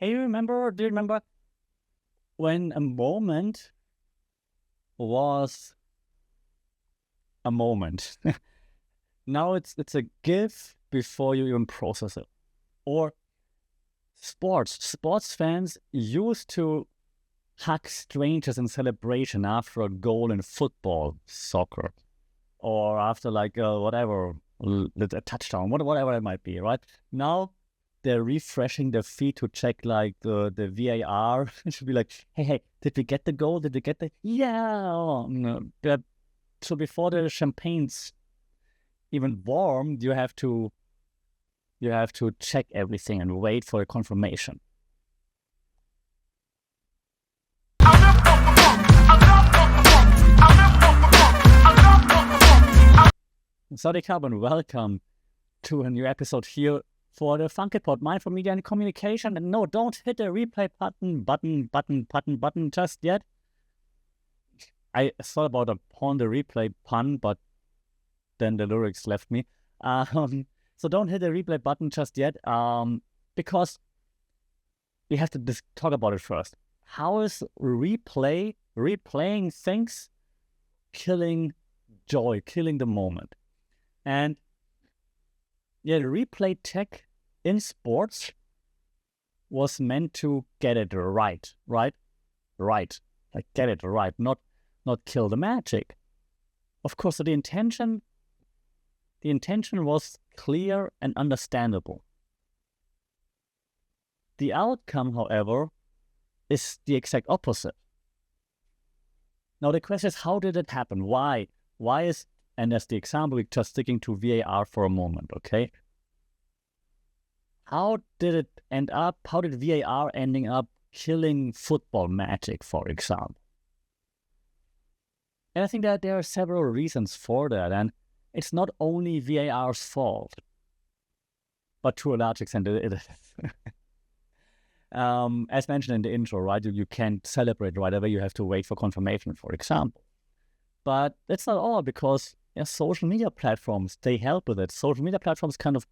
Hey, do you remember when a moment was a moment? Now it's a GIF before you even process it. Or sports fans used to hug strangers in celebration after a goal in football, soccer, or after like whatever, a touchdown, whatever it might be, right? Now they're refreshing their feed to check like the VAR. It should be like, hey, did we get the goal? Did we get the yeah? No. So before the champagne's even warm, you have to check everything and wait for a confirmation. Saudi and welcome to a new episode here for the Funky Pod, Mindful Media and Communication. And no, don't hit the replay button just yet. I thought about upon the replay pun, but then the lyrics left me. So don't hit the replay button just yet, because we have to talk about it first. How is replaying things, killing joy, killing the moment? And yeah, the replay tech in sports was meant to get it right. Like get it right, not kill the magic. Of course, so the intention was clear and understandable. The outcome, however, is the exact opposite. Now the question is, how did it happen? Why is, and as the example, we're just sticking to VAR for a moment, okay? How did VAR ending up killing football magic, for example? And I think that there are several reasons for that, and it's not only VAR's fault, but to a large extent it is. As mentioned in the intro, right, you can't celebrate right away, you have to wait for confirmation, for example. But that's not all, because social media platforms, they help with it. Social media platforms kind of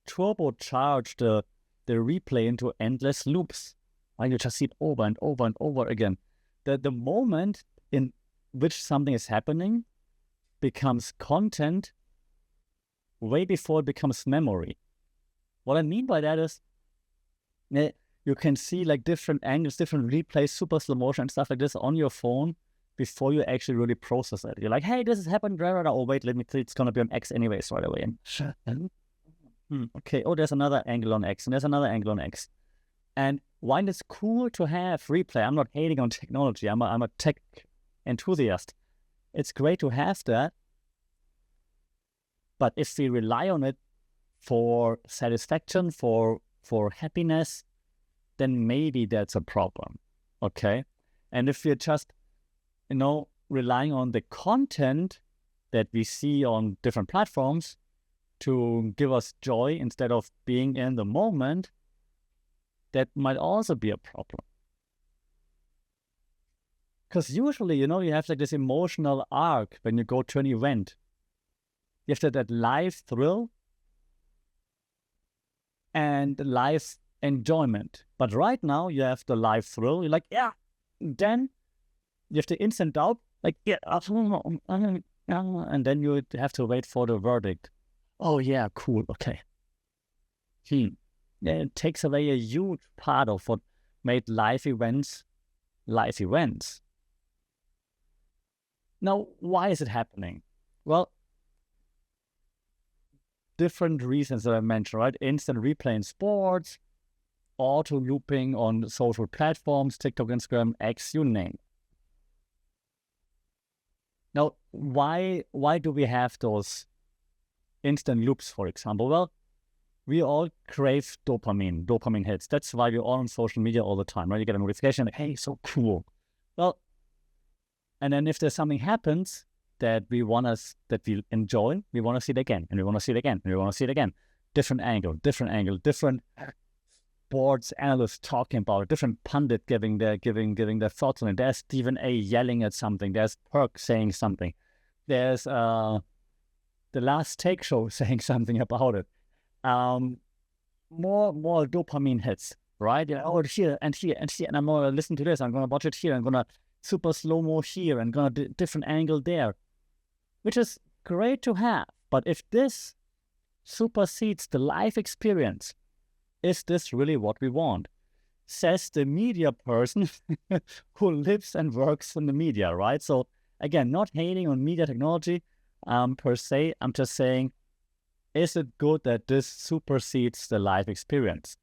turbocharge the replay into endless loops. Right? You just see it over and over and over again. The moment in which something is happening becomes content way before it becomes memory. What I mean by that is, you can see like different angles, different replays, super slow motion and stuff like this on your phone before you actually really process it. You're like, hey, this has happened. Oh, wait, let me see. It's going to be on X anyways right away. And okay, oh, there's another angle on X, and there's another angle on X. And while it's cool to have replay, I'm not hating on technology. I'm a tech enthusiast. It's great to have that. But if we rely on it for satisfaction, for happiness, then maybe that's a problem. Okay? And if we're just, relying on the content that we see on different platforms to give us joy instead of being in the moment, that might also be a problem. Because usually, you have like this emotional arc when you go to an event. You have that live thrill and live enjoyment. But right now, you have the live thrill. You're like, yeah. Then you have the instant doubt, like, yeah. And then you have to wait for the verdict. Oh, yeah, cool, okay. Yeah, it takes away a huge part of what made live events. Now, why is it happening? Well, different reasons that I mentioned, right? Instant replay in sports, auto looping on social platforms, TikTok, Instagram, X, you name it. Now, why do we have those instant loops, for example? Well, we all crave dopamine hits. That's why we're all on social media all the time, right? You get a notification like, hey, so cool. Well, and then if there's something happens that we enjoy, we want to see it again, and we want to see it again, and we want to see it again. Different angle, different sports analysts talking about it, different pundit giving their thoughts on it. There's Stephen A yelling at something. There's Perk saying something. There's the Last Take Show saying something about it. More dopamine hits. right? Yeah, oh, here and here and here, and I'm gonna listen to this. I'm gonna watch it here. I'm gonna super slow-mo here and gonna different angle there, which is great to have. But if this supersedes the life experience, is this really what we want? Says the media person who lives and works in the media, right? So again, not hating on media technology per se. I'm just saying, is it good that this supersedes the life experience?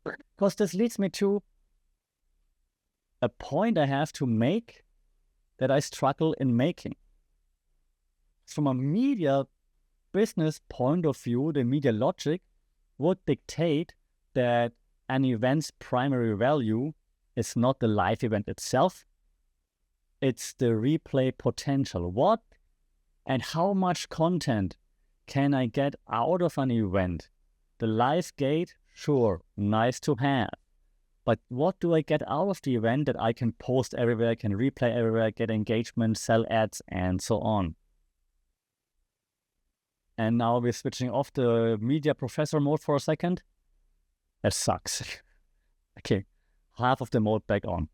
Because this leads me to a point I have to make that I struggle in making. From a media business point of view, the media logic would dictate that an event's primary value is not the live event itself, it's the replay potential. What and how much content can I get out of an event? The live gate, sure, nice to have. But what do I get out of the event that I can post everywhere, can replay everywhere, get engagement, sell ads, and so on? And now we're switching off the media professor mode for a second. That sucks. Okay, half of the mode back on.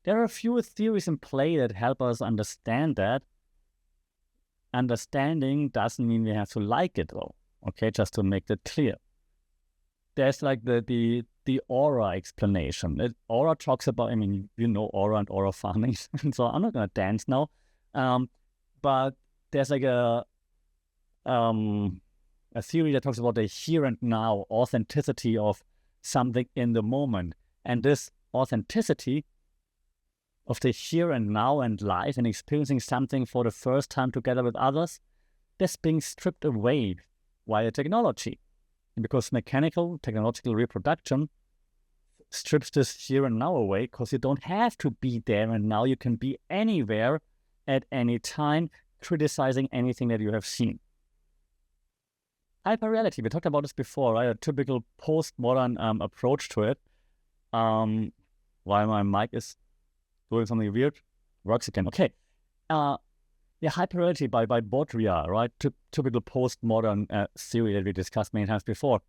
There are a few theories in play that help us understand that. Understanding doesn't mean we have to like it though. Okay, just to make that clear. There's like the aura explanation. Aura talks about, I mean, you know aura and aura farming, so I'm not gonna dance now. But there's like a theory that talks about the here and now authenticity of something in the moment. And this authenticity of the here and now and life and experiencing something for the first time together with others, that's being stripped away via technology. And because mechanical, technological reproduction strips this here and now away, because you don't have to be there and now, you can be anywhere at any time, criticizing anything that you have seen. Hyperreality, we talked about this before, right? A typical postmodern approach to it. While my mic is doing something weird, works again. Okay. Yeah, hyperreality by Baudrillard, right? Typical postmodern theory that we discussed many times before.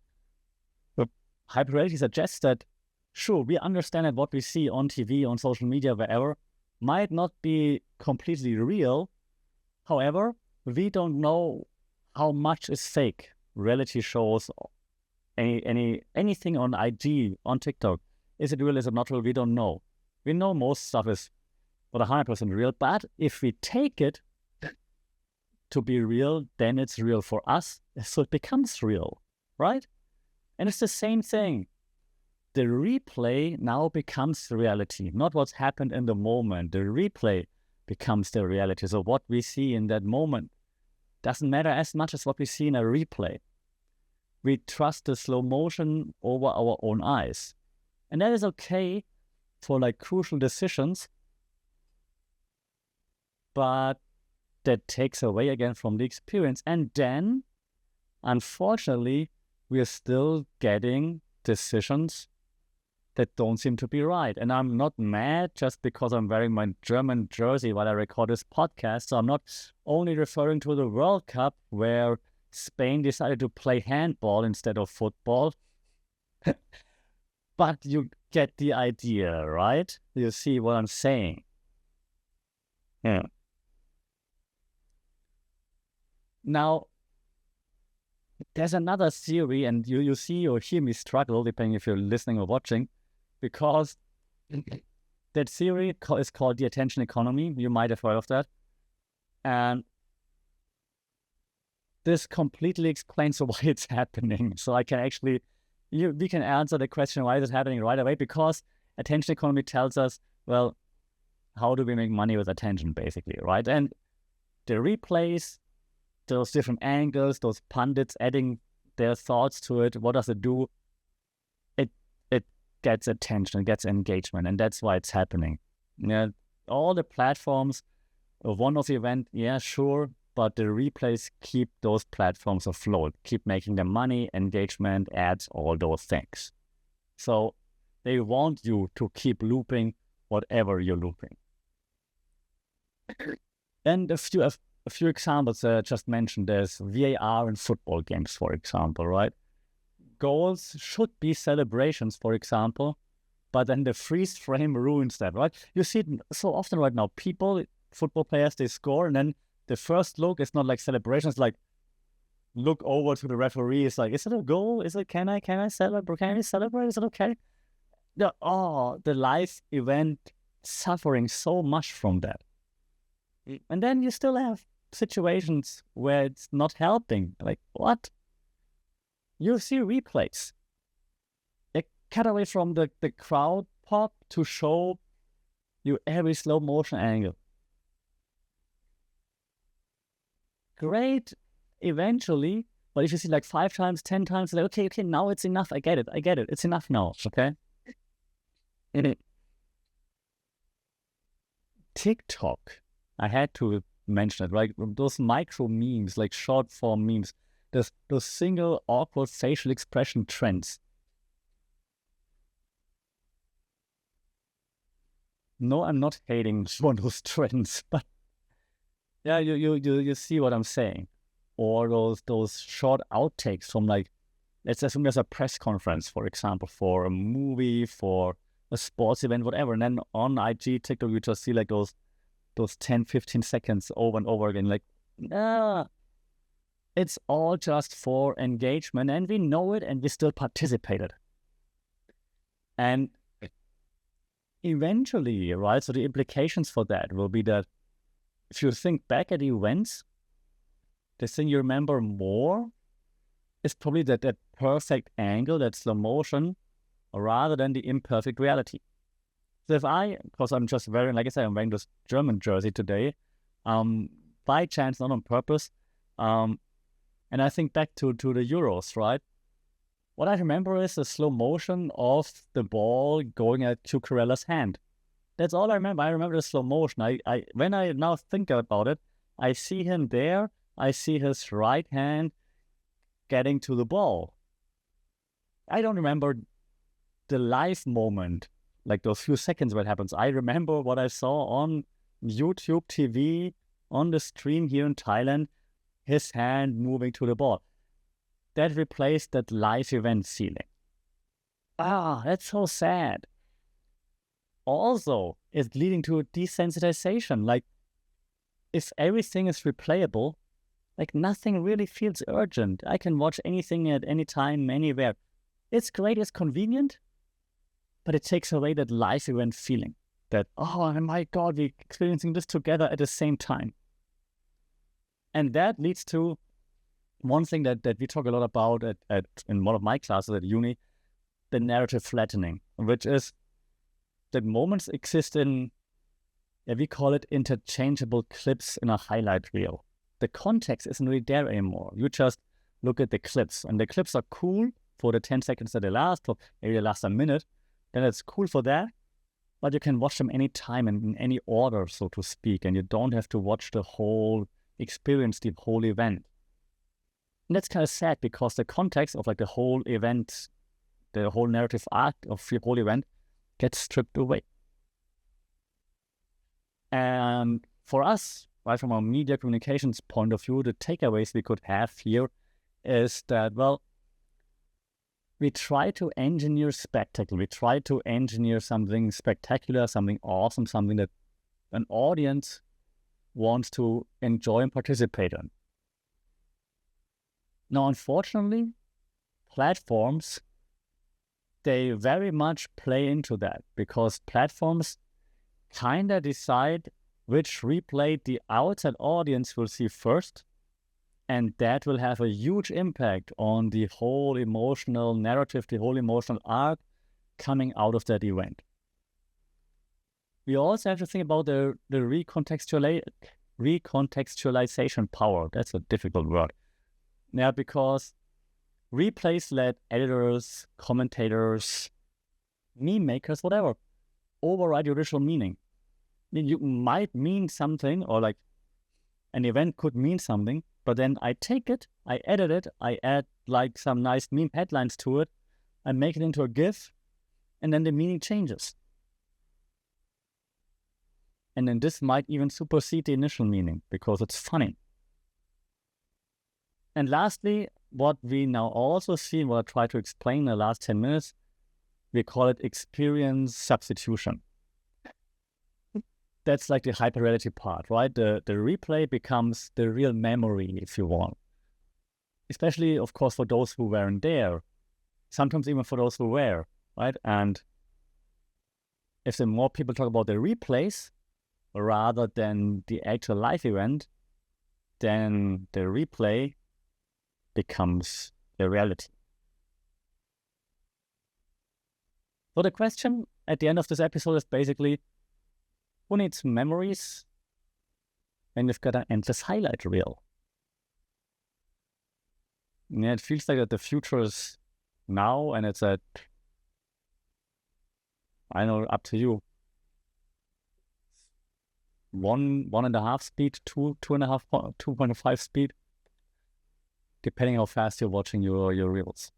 But hyperreality suggests that, sure, we understand that what we see on TV, on social media, wherever, might not be completely real. However, we don't know how much is fake. Reality shows, anything on IG, on TikTok, is it real, is it not real? We don't know. We know most stuff is not 100% real, but if we take it to be real, then it's real for us, so it becomes real, right? And it's the same thing. The replay now becomes reality, not what's happened in the moment. The replay becomes the reality. So what we see in that moment doesn't matter as much as what we see in a replay. We trust the slow motion over our own eyes. And that is okay for like crucial decisions, but that takes away again from the experience. And then, unfortunately, we are still getting decisions that don't seem to be right. And I'm not mad just because I'm wearing my German jersey while I record this podcast. So I'm not only referring to the World Cup where Spain decided to play handball instead of football. But you get the idea, right? You see what I'm saying? Yeah. Now, there's another theory, and you see or hear me struggle, depending if you're listening or watching, because that theory is called the attention economy. You might have heard of that. And this completely explains why it's happening. So I can actually, we can answer the question, why is it happening right away? Because attention economy tells us, well, how do we make money with attention, basically, right? And the replays, those different angles, those pundits adding their thoughts to it, what does it do? It gets attention, it gets engagement, and that's why it's happening. Yeah, all the platforms, one-off event, yeah, sure, but the replays keep those platforms afloat, keep making them money, engagement, ads, all those things. So they want you to keep looping whatever you're looping. And a few examples just mentioned. There's VAR in football games, for example, right? goals should be celebrations, for example, but then the freeze frame ruins that, right? You see it so often right now. People, football players, they score, and then the first look is not like celebrations, like look over to the referee. It's like, is it a goal? Is it, can I celebrate? Can we celebrate? Is it okay? The live event suffering so much from that. And then you still have situations where it's not helping. Like, what? You see replays. They cut away from the crowd pop to show you every slow motion angle. Great, eventually, but if you see like 5 times, 10 times, like, okay, now it's enough. I get it. It's enough now, okay? TikTok, I had to mention it, right? Those micro memes, like short form memes, those single awkward facial expression trends. No, I'm not hating one of those trends, but yeah, you see what I'm saying. Or those short outtakes from, like, let's assume there's a press conference, for example, for a movie, for a sports event, whatever. And then on IG, TikTok, you just see like those 10, 15 seconds over and over again. Like, it's all just for engagement, and we know it, and we still participated. And eventually, right, so the implications for that will be that if you think back at events, the thing you remember more is probably that perfect angle, that slow motion, rather than the imperfect reality. So because I'm just wearing, like I said, I'm wearing this German jersey today, by chance, not on purpose, and I think back to the Euros, right? What I remember is the slow motion of the ball going at Cucurella's hand. That's all I remember. I remember the slow motion. When I now think about it, I see him there. I see his right hand getting to the ball. I don't remember the live moment, like those few seconds where it happens. I remember what I saw on YouTube TV, on the stream here in Thailand, his hand moving to the ball. That replaced that live event feeling. That's so sad. Also, it's leading to a desensitization. Like, if everything is replayable, like nothing really feels urgent. I can watch anything at any time, anywhere. It's great, it's convenient, but it takes away that live event feeling. That, oh my God, we're experiencing this together at the same time. And that leads to one thing that we talk a lot about in one of my classes at uni, the narrative flattening, which is that moments exist in, we call it interchangeable clips in a highlight reel. The context isn't really there anymore. You just look at the clips, and the clips are cool for the 10 seconds that they last, or maybe they last a minute. Then it's cool for that, but you can watch them anytime and in any order, so to speak, and you don't have to watch the whole experience, the whole event. And that's kind of sad, because the context of like the whole event, the whole narrative arc of the whole event gets stripped away. And for us, right, from a media communications point of view, the takeaways we could have here is that, well, we try to engineer spectacle. We try to engineer something spectacular, something awesome, something that an audience wants to enjoy and participate in. Now, unfortunately, platforms, they very much play into that, because platforms kind of decide which replay the outside audience will see first, and that will have a huge impact on the whole emotional narrative, the whole emotional arc coming out of that event. We also have to think about the recontextualization power. That's a difficult word. Yeah, because replays let editors, commentators, meme makers, whatever, override the original meaning. I mean, you might mean something, or like an event could mean something, but then I take it, I edit it, I add like some nice meme headlines to it, I make it into a GIF, and then the meaning changes. And then this might even supersede the initial meaning because it's funny. And lastly, what we now also see, and what I try to explain in the last 10 minutes, we call it experience substitution. That's like the hyperreality part, right? The replay becomes the real memory, if you want. Especially, of course, for those who weren't there. Sometimes even for those who were, right? And if the more people talk about the replays rather than the actual live event, then the replay becomes the reality. So the question at the end of this episode is basically, who needs memories when you've got an endless highlight reel? Yeah, it feels like that the future is now, and it's at, I know, up to you. 1.5 speed, 2.5, 2.5 speed, depending how fast you're watching your reels.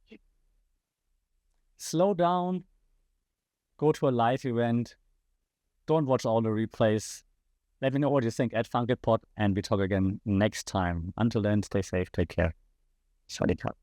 Slow down, go to a live event, don't watch all the replays. Let me know what you think at FunkedPod, and we talk again next time. Until then, stay safe, take care. Sawasdee krap.